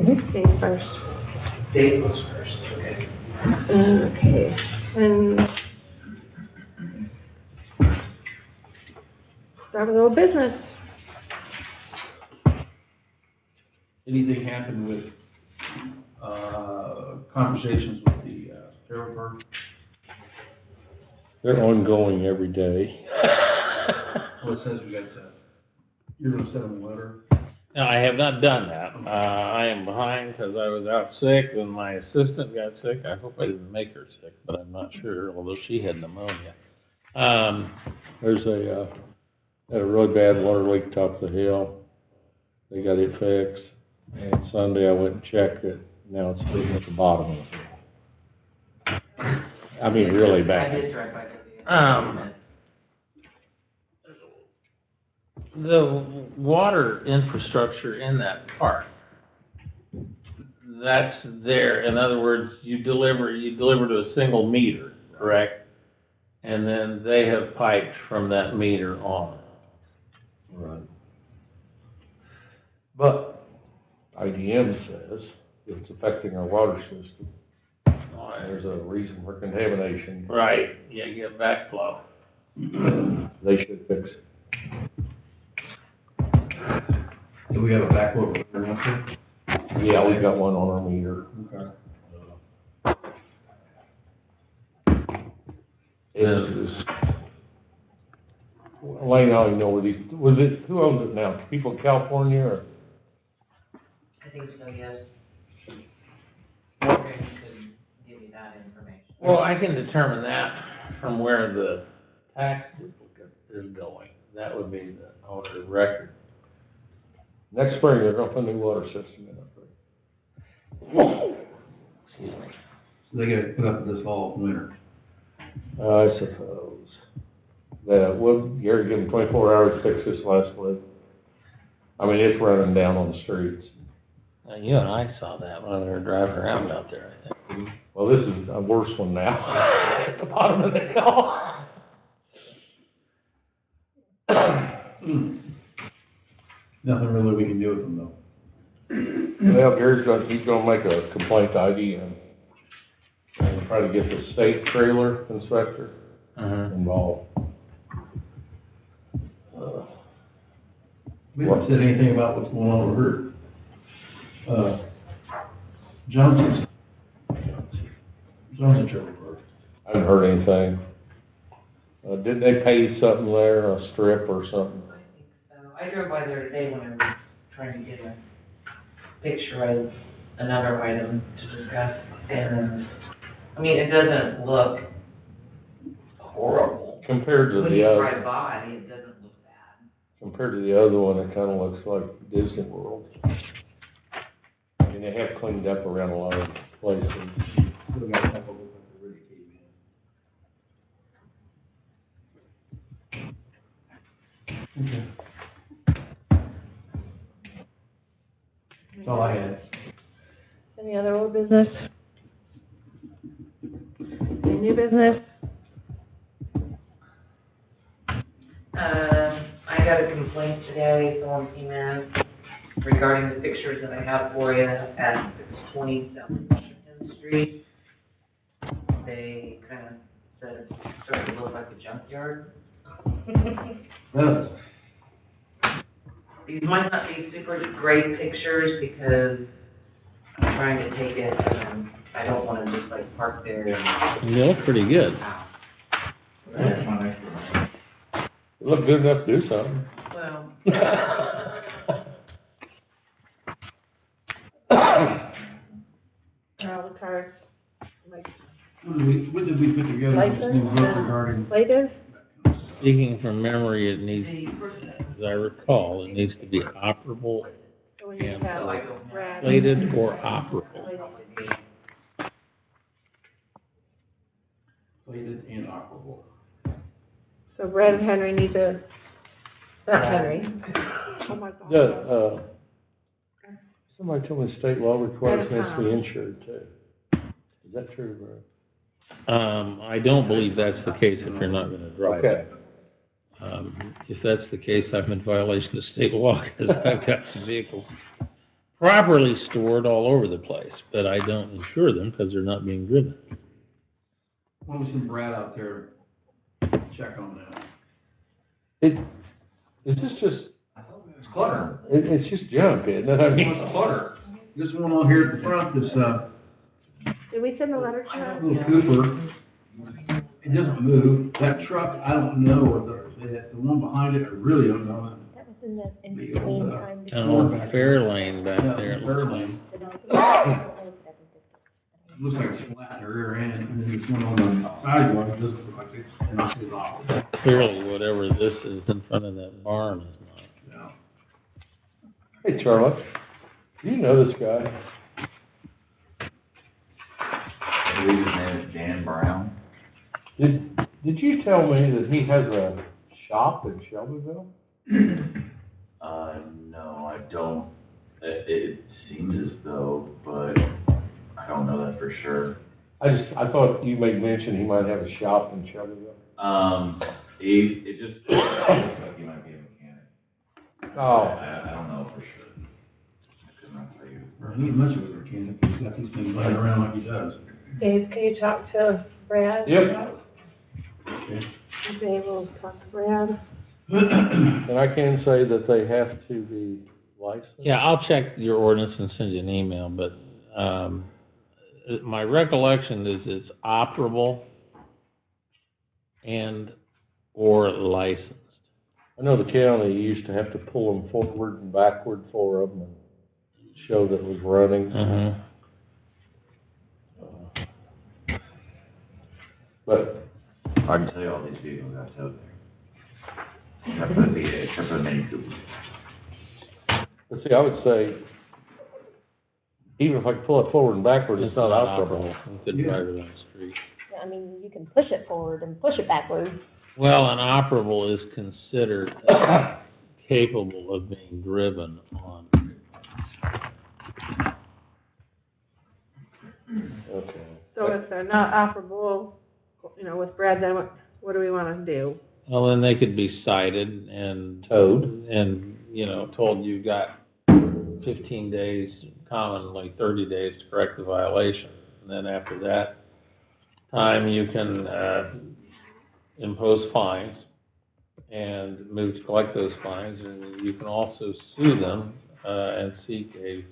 Dave first. Dave was first, okay. Okay, and start with old business. Anything happen with conversations with the trailer park? They're ongoing every day. Well, it says we got you're going to send them a letter. No, I have not done that. I am behind because I was out sick and my assistant got sick. I hope I didn't make her sick, but I'm not sure, although she had pneumonia. There's had a really bad water leak top of the hill. They got it fixed. And Sunday I went and checked it. Now it's leaking at the bottom of the hill. I mean, really I bad. did drive by the The water infrastructure in that park, that's there. In other words, you deliver to a single meter, correct? And then they have piped from that meter on. Right. But IDM says it's affecting our water system. There's a reason for contamination. Right. Yeah, you get backflow. They should fix it. Do we have a backflow meter out there? Yeah, we've got one on our meter. Okay. Wayne, I don't know where these, who owns it now? People in California or? I think so, yes. Morgan could give you that information. Well, I can determine that from where the tax duplicate is going. That would be the owner's record. Next spring, they're going to put a new water system in up there. Excuse me. So they get it put up this fall, winter. I suppose. Gary gave them 24 hours to fix this last week. I mean, it's running down on the streets. You and I saw that when we were driving around out there, I think. Well, this is a worse one now, at the bottom of the hill. Nothing really we can do with them, though. Well, he's going to make a complaint to IDM and try to get the state trailer inspector involved. We haven't said anything about what's going on with her. Johnson trailer park. I haven't heard anything. Didn't they pay you something there, a strip or something? I think so. I drove by there today when I was trying to get a picture of another item to discuss. And, I mean, it doesn't look horrible. Compared to When the you other, drive by, it doesn't look bad. compared to the other one, it kind of looks like Disney World. And they have cleaned up around a lot of places. Still got a couple of them that really came in. Okay. That's all I had. Any other old business? Any new business? I got a complaint today, someone came in regarding the pictures that I have for you at 20 South Washington Street. They kind of said it started to look like a junkyard. Does. These might not be super great pictures because I'm trying to take it and I don't want to just like park there and They look pretty good. That's my next one. They look good enough to do something. well, The cards, like, What did we put together this new book regarding? later? Speaking from memory, it needs, the person as I recall, it needs to be operable, So when you And have like Brad. plated or operable. Plated and operable. So Brad and Henry need to, not Henry. Oh my God. Yeah, somebody told me state law requires me to be insured too. Is that true, Brad? I don't believe that's the case if you're not going to drive. Okay. If that's the case, I'm in violation of state law because I've got some vehicles properly stored all over the place, but I don't insure them because they're not being driven. Why don't we send Brad out there, check on that? Is this just, It's clutter. it's just junk, isn't it? I mean, It's clutter. This one on here at the front, this, Did we send a letter to her? little Cooper, it doesn't move. That truck, I don't know, the one behind it, I really don't know. That was in the, in The between old, time. On Fair Lane back there. it looks like. It looks like it's flat in the rear end, and then this one on the sidewalk, it doesn't look like it's not too long. Clearly, whatever this is in front of that barn is not. Yeah. hey, Charlotte, do you know this guy? I believe his name is Dan Brown. Did you tell me that he has a shop in Shelbyville? No, I don't. It seems as though, but I don't know that for sure. I thought you made mention he might have a shop in Shelbyville. It just looks like he might be a mechanic. Oh. I don't know for sure. I could not tell you. He ain't much of a mechanic, he's got these things laying around like he does. Dave, can you talk to Brad? Yep. Is he able to talk to Brad? And I can say that they have to be licensed. Yeah, I'll check your ordinance and send you an email, but my recollection is it's operable and or licensed. I know the county used to have to pull them forward and backward for them and show that it was running. But I can tell you all these vehicles I towed there. Except for the Mini Coopers. But see, I would say, even if I could pull it forward and backward, it's not operable. You could drive it on the street. I mean, you can push it forward and push it backwards. Well, an operable is considered capable of being driven on. Okay. So if they're not operable, with Brad, then what do we want to do? Well, then they could be cited and Towed. and told you got 15 days, commonly 30 days to correct the violation. And then after that time, you can impose fines and move to collect those fines. And you can also sue them and seek a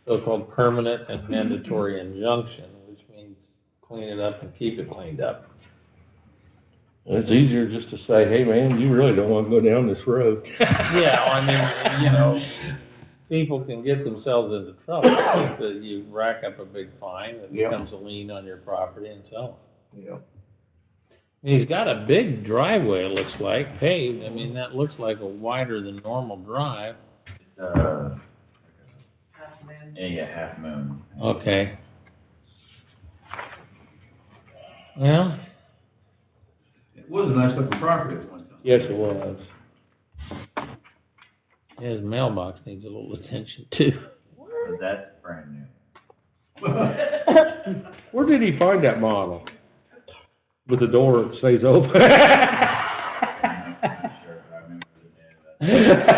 so-called permanent and mandatory injunction, which means clean it up and keep it cleaned up. It's easier just to say, hey, man, you really don't want to go down this road. Yeah, I mean, people can get themselves into trouble if you rack up a big fine, it Yep. becomes a lien on your property and so on. Yeah. He's got a big driveway, it looks like, paved. I mean, that looks like a wider than normal drive. Half moon. Yeah, Half Moon. Okay. Well, It was a nice looking property at one time. Yes, it was. his mailbox needs a little attention too. But that's brand new. Where did he find that model? With the door that stays open? I'm not sure if I remember the name of that.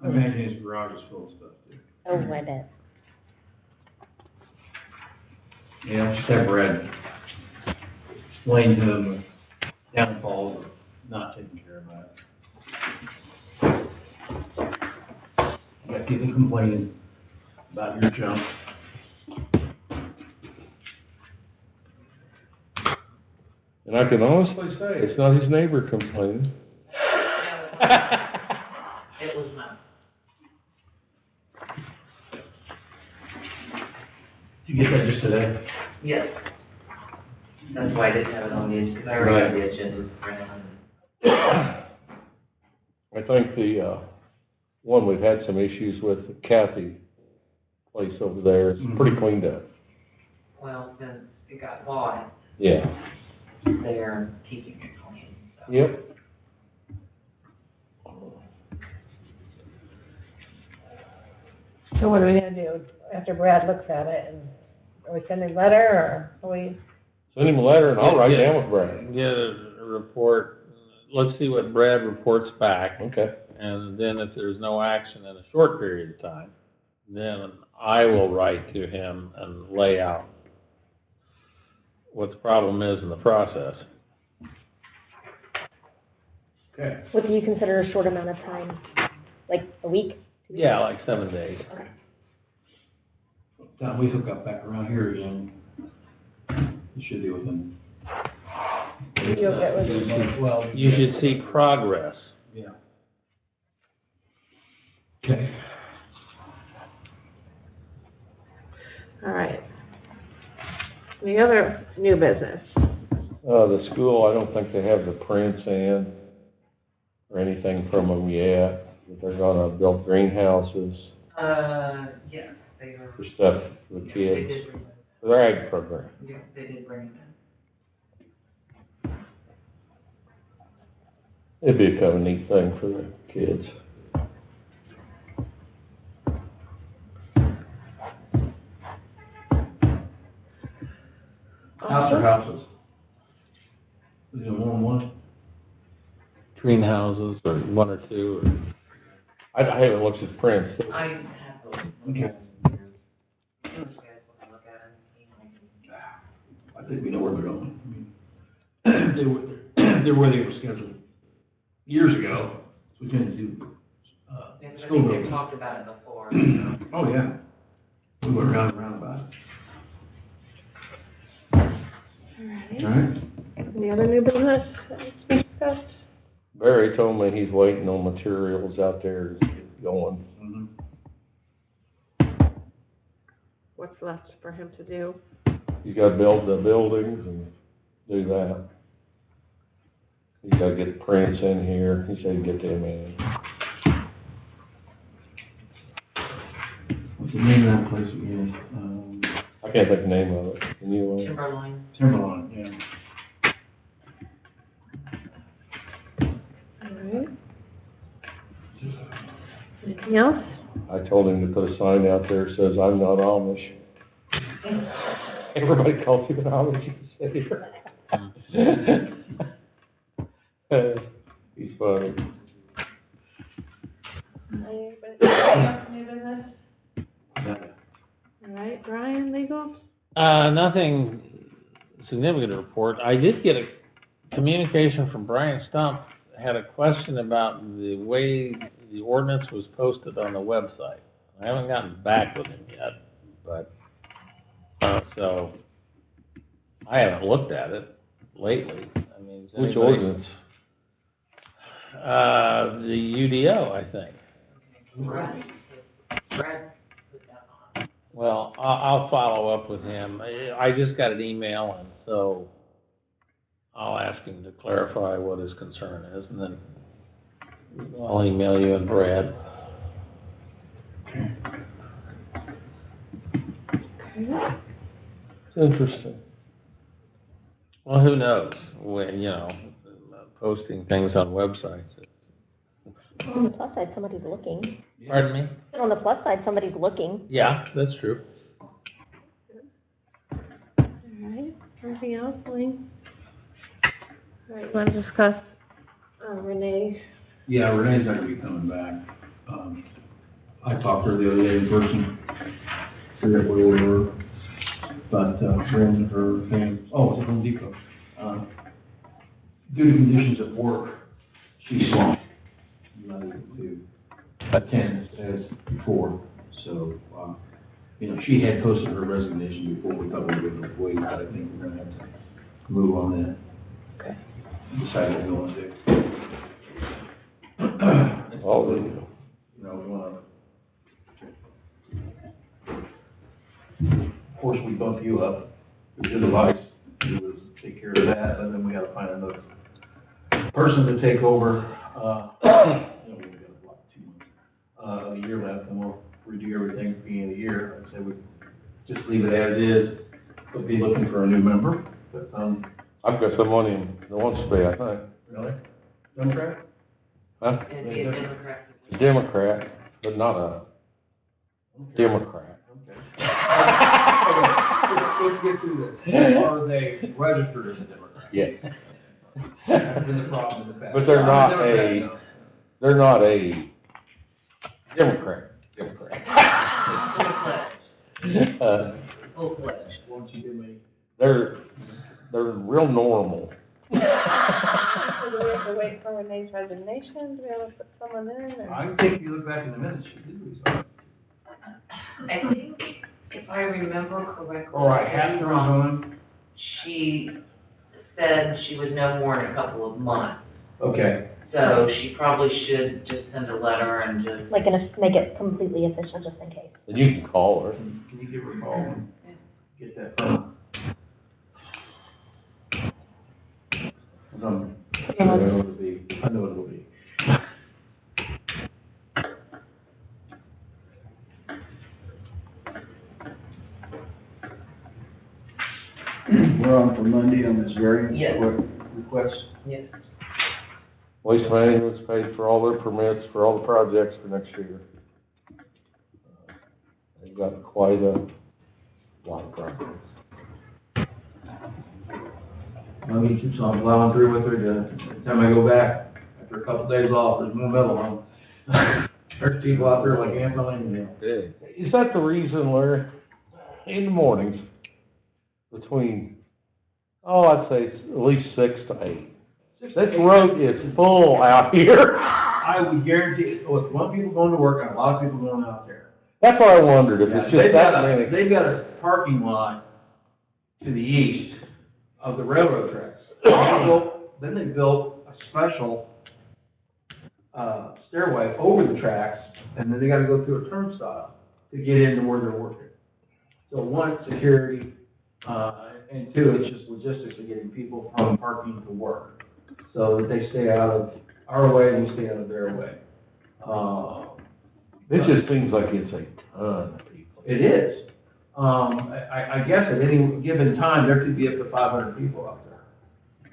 I imagine his garage is full of stuff too. Oh, I bet. Yeah, just have Brad explain to him the downfalls of not taking care of that. You got people complaining about your junk. And I can honestly say, it's not his neighbor complaining. It was not. Did you get that just today? Yes. That's why I didn't have it on the agenda, because I already had the agenda. I think the one we've had some issues with, the Kathy place over there, is pretty cleaned up. Well, since it got bought, Yeah. they're keeping it clean. So. Yep. So what are we going to do after Brad looks at it? And are we sending a letter or are we? Send him a letter and I'll write down with Brad. Get a report. Let's see what Brad reports back. Okay. and then if there's no action in a short period of time, then I will write to him and lay out what the problem is in the process. Okay. What do you consider a short amount of time? Like a week? Yeah, like 7 days. Time we hook up back around here again, it should be within. You'll get with it. Well, You should see progress. Yeah. Okay. All right. The other new business. The school, I don't think they have the prints in or anything from them yet. But they're gonna build greenhouses Yes, they are. for stuff for the They kids, did bring them. for their ag program. Yeah, they did bring them It'd be a kind of neat thing for the kids. House or houses? Is it more than one? Greenhouses, or one or two, or I haven't looked at the prints. in. I have to look Okay. at them. You guys want to look at them? I think we know where they're going. I mean, they're where they were scheduled years ago. So we tend to do Yeah, 'cause I school think they've buildings. talked about it before. Oh, yeah. We went round and round about it. All right. All right. Any other new business that needs to be discussed? Barry told me he's waiting on materials out there to get going. Mhm. What's left for him to do? He's got to build the buildings and do that. He's got to get the prints in here. He said he'd get them in. What's the name of that place again? I can't think the name of it. Can you? Timberline. Timberline, yeah. All right. Anything else? I told him to put a sign out there that says, "I'm not Amish." Everybody calls him an Amish. He's funny. Anybody else new business? Yeah. All right, Brian, legal? nothing significant to report. I did get a communication from Brian Stump, had a question about the way the ordinance was posted on the website. I haven't gotten back with him yet, but, so, I haven't looked at it lately. I mean, does Which anybody- ordinance? The UDO, I think. Brad put that on. Well, I'll follow up with him. I just got an email, and so I'll ask him to clarify what his concern is, and then I'll email you and Brad. It's interesting. Well, who knows? When, posting things on websites. On the plus side, somebody's looking. Pardon me? On the plus side, somebody's looking. Yeah, that's true. All right, anything else, Wayne? All right, you want to discuss Renee? Yeah, Renee's not gonna be coming back. I talked to her the other day in person, forget where we were, but, her and her family, it's at Home Depot. Due to conditions at work, she's swamped, not able to attend as before, so, she had posted her resignation before we thought we would wait, but I think we're gonna have to move on that. Okay. Decide what we want to do. All the, We want to, of course, we bump you up with your device, you would take care of that, and then we gotta find another person to take over, we've got about 2 months, a year left, and we'll redo everything at the beginning of the year. I'd say we just leave it as is, but be looking for a new member, but, I've got someone in that wants to be, I think. really? Democrat? Huh? And be a Democrat. Democrat, but not a Democrat. Okay. Let's get through this. Are they registered as a Democrat? Yeah. That's been the problem in the past. But they're not Democrat, a- no. they're not a Democrat. Full-fledged. Won't you give me? They're real normal. So do we have to wait for Renee's resignation? Do we have to put someone in? Or? I think if you look back in the minutes, she did resign. I think, if I remember correctly. All right, had to resign. She said she would know more in a couple of months. Okay. So she probably should just send a letter and just. Like, gonna make it completely official just in case. And you can call her. Can you give her a call and get that from her? I know what it'll be. I know what it'll be. We're on for Monday on this variance Yes. request. Yes. Waste Management's paid for all their permits for all the projects for next year. They've got quite a lot of projects. Let me keep on plowing through with her. Every time I go back, after a couple days off, there's more metal on. There's people out there like ants on anything. Is that the reason, Larry? In the mornings, between, I'd say at least 6 to 8. This road is full out here. I would guarantee it. With one people going to work and a lot of people going out there. That's why I wondered if it's just that many. They've got a parking lot to the east of the railroad tracks. Then they built a special stairway over the tracks, and then they got to go through a turnstile to get into where they're working. So one, security, and two, it's just logistics of getting people from parking to work, so that they stay out of our way and we stay out of their way. It just seems like it's a ton of people. It is. I guess at any given time, there could be up to 500 people out there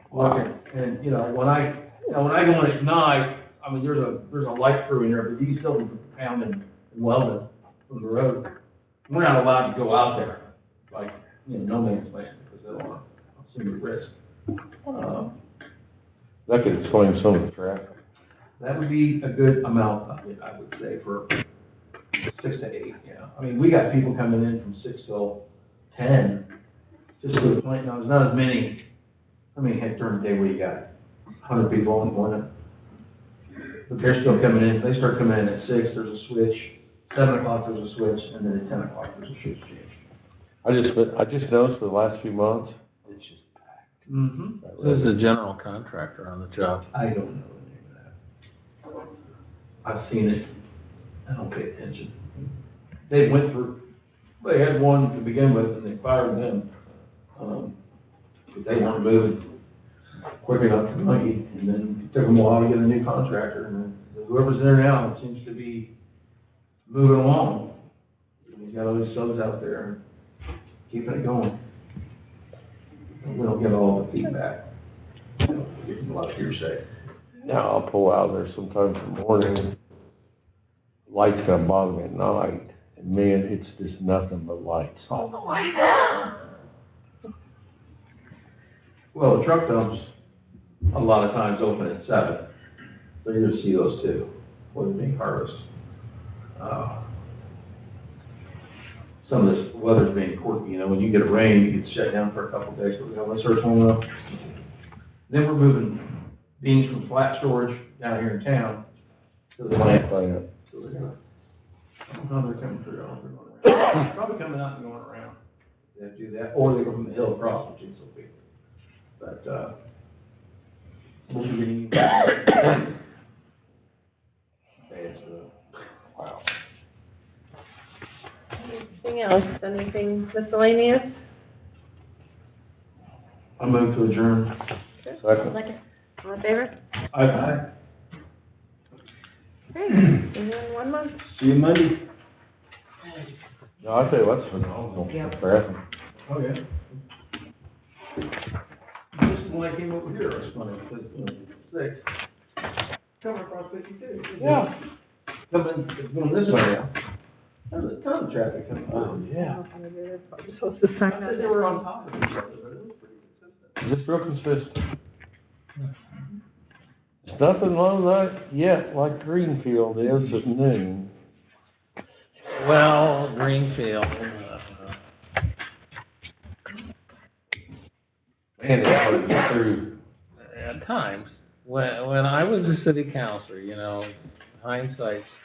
working. And, when I go in at night, I mean, there's a light crew in there, but you can still pound and welding from the road. We're not allowed to go out there, like, no man's land, because they don't want to assume the risk. That could explain some of the traffic. That would be a good amount of it, I would say, for 6 to 8, yeah. I mean, we got people coming in from 6 till 10, just to the point, now, there's not as many, heck, during the day where you got 100 people in the morning. But they're still coming in, they start coming in at 6, there's a switch, 7 o'clock there's a switch, and then at 10 o'clock there's a switch change. I just noticed for the last few months, it's just packed. Mm-hmm. Who's the general contractor on the job? I don't know the name of that. I've seen it. I don't pay attention. They had one to begin with, and they fired them. But they weren't moving quick enough for money, and then it took them a while to get a new contractor. And whoever's there now seems to be moving along. He's got all these subs out there, keeping it going. And we don't get all the feedback. We get a lot of hearsay. Now I'll pull out there sometimes in the morning. Lights come bother me at night, and man, it's just nothing but lights. All the lights. Well, the truck dumps a lot of times open at 7, so you're going to see those too, where they're being harvested. Some of this weather's being quirky, when you get a rain, you get shut down for a couple of days, but when it starts warming up. Then we're moving beans from flat storage down here in town to the plant. So they're going they're coming through, they're going around. Probably coming out and going around. They have to do that, or they go from the hill across, which is so big. But, we'll be getting Wow. Anything else? Anything miscellaneous? I move to adjourn. Second. All in favor? Aye. Okay, see you in 1 month. See you Monday. No, I'll tell you what's phenomenal. Traffic. Oh, yeah. Just when I came over here, it was funny, because, 6, coming across 52. Yeah. Going this way now. There's a ton of traffic coming Oh, through. yeah. You're supposed to I sign thought they were on top of each other, but it was pretty consistent. Just real consistent. It's nothing like yet like Greenfield is at noon. Well, Greenfield, And it's hard to get through. at times, when I was a city councilor, hindsight's